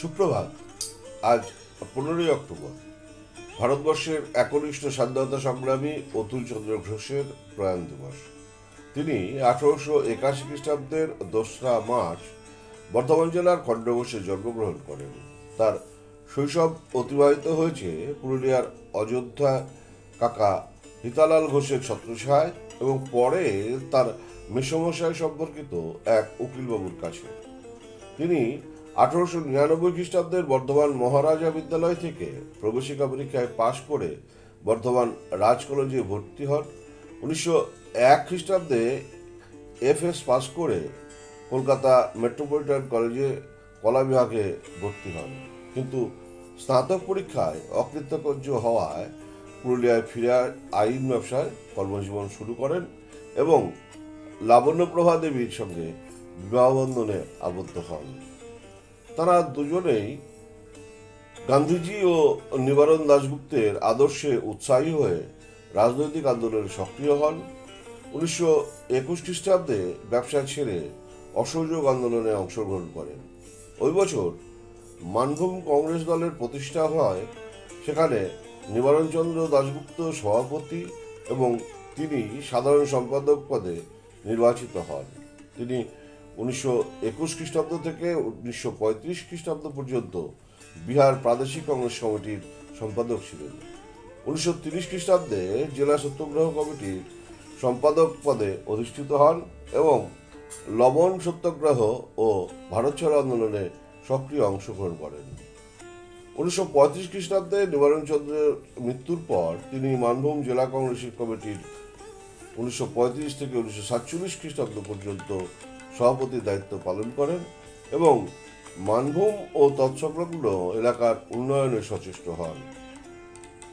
সুপ্রভাত। আজ 15ই অক্টোবর, ভারতবর্ষের একনিষ্ঠ স্বাধীনতা সংগ্রামী অতুল চন্দ্র ঘোষের প্রয়াণ দিবস। তিনি 1881 খ্রিস্টাব্দের 2রা মার্চ বর্ধমান জেলার খণ্ডঘোষে জন্মগ্রহণ করেন। তার শৈশব অতিবাহিত হয়েছে পুরুলিয়ার অযোধ্যা কাকা হিতালাল ঘোষের ছত্রছায়ায় এবং পরে তার মেসমশাই সম্পর্কিত এক উকিলবাবুর কাছে। তিনি 1899 খ্রিস্টাব্দের বর্ধমান মহারাজা বিদ্যালয় থেকে প্রবেশিকা পরীক্ষায় পাশ করে বর্ধমান রাজ কলেজে ভর্তি হন। 1901 খ্রিস্টাব্দে এফএস পাশ করে কলকাতা মেট্রোপলিটন কলেজে কলা বিভাগে ভর্তি হন, কিন্তু স্নাতক পরীক্ষায় অকৃতকার্য হওয়ায় পুরুলিয়ায় ফিরে আইন ব্যবসায় কর্মজীবন শুরু করেন এবং লাবণ্যপ্রভা দেবীর সঙ্গে বিবাহবন্ধনে আবদ্ধ হন। তারা দুজনেই গান্ধীজি ও নিবারণ দাশগুপ্তের আদর্শে উৎসাহী হয়ে রাজনৈতিক আন্দোলনে সক্রিয় হন। 1921 খ্রিস্টাব্দে ব্যবসা ছেড়ে অসহযোগ আন্দোলনে অংশগ্রহণ করেন। ওই বছর মানভূম কংগ্রেস দলের প্রতিষ্ঠা হয়। সেখানে নিবারণচন্দ্র দাশগুপ্ত সভাপতি এবং তিনি সাধারণ সম্পাদক পদে নির্বাচিত হন। তিনি 1921 খ্রিস্টাব্দ থেকে 1935 খ্রিস্টাব্দ পর্যন্ত বিহার প্রাদেশিক কংগ্রেস কমিটির সম্পাদক ছিলেন। 1930 খ্রিস্টাব্দে জেলা সত্যাগ্রহ কমিটির সম্পাদক পদে অধিষ্ঠিত হন এবং লবণ সত্যাগ্রহ ও ভারত ছাড়ো আন্দোলনে সক্রিয় অংশগ্রহণ করেন। 1935 খ্রিস্টাব্দে নিবারণচন্দ্রের মৃত্যুর পর তিনি মানভূম জেলা কংগ্রেস কমিটির 1935 থেকে 1947 খ্রিস্টাব্দ পর্যন্ত সভাপতির দায়িত্ব পালন করেন এবং মানভূম ও তৎসংলগ্ন এলাকার উন্নয়নে সচেষ্ট হন।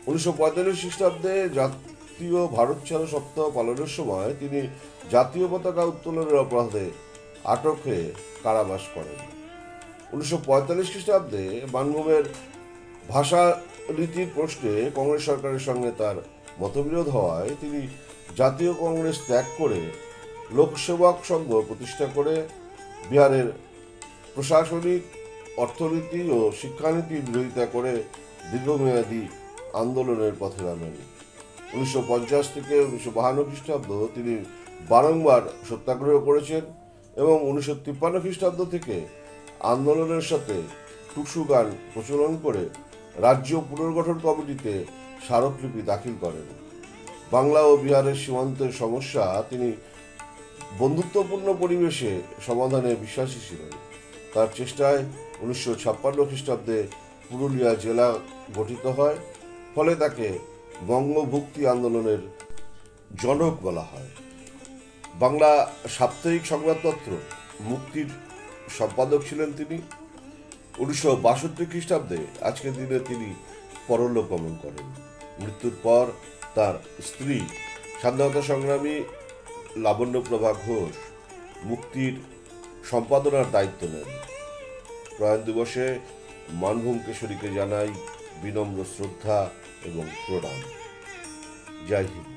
1945 খ্রিস্টাব্দে জাতীয় ভারত ছাড়ো সপ্তাহ পালনের সময় তিনি জাতীয় পতাকা উত্তোলনের অপরাধে আটক হয়ে কারাবাস করেন। 1945 খ্রিস্টাব্দে মানভূমের ভাষা রীতির প্রশ্নে কংগ্রেস সরকারের সঙ্গে তার মতবিরোধ হওয়ায় তিনি জাতীয় কংগ্রেস ত্যাগ করে লোকসেবক সংঘ প্রতিষ্ঠা করে বিহারের প্রশাসনিক, অর্থনীতি ও শিক্ষানীতির বিরোধিতা করে দীর্ঘমেয়াদী আন্দোলনের পথে নামেন। 1950 থেকে 1952 খ্রিস্টাব্দ তিনি বারংবার সত্যাগ্রহ করেছেন এবং 1953 খ্রিস্টাব্দ থেকে আন্দোলনের সাথে টুসু গান প্রচলন করে রাজ্য পুনর্গঠন কমিটিতে স্মারকলিপি দাখিল করেন। বাংলা ও বিহারের সীমান্তের সমস্যা তিনি বন্ধুত্বপূর্ণ পরিবেশে সমাধানে বিশ্বাসী ছিলেন। তার চেষ্টায় 1956 খ্রিস্টাব্দে পুরুলিয়া জেলা গঠিত হয়, ফলে তাকে বঙ্গভুক্তি আন্দোলনের জনক বলা হয়। বাংলা সাপ্তাহিক সংবাদপত্র মুক্তির সম্পাদক ছিলেন তিনি। 1962 খ্রিস্টাব্দে আজকের দিনে তিনি পরলোক গমন করেন। মৃত্যুর পর তার স্ত্রী স্বাধীনতা সংগ্রামী লাবণ্যপ্রভা ঘোষ মুক্তির সম্পাদনার দায়িত্ব নেন। প্রয়াণ দিবসে মানভূম কেশরীকে জানাই বিনম্র শ্রদ্ধা এবং প্রণাম। জয় হিন্দ।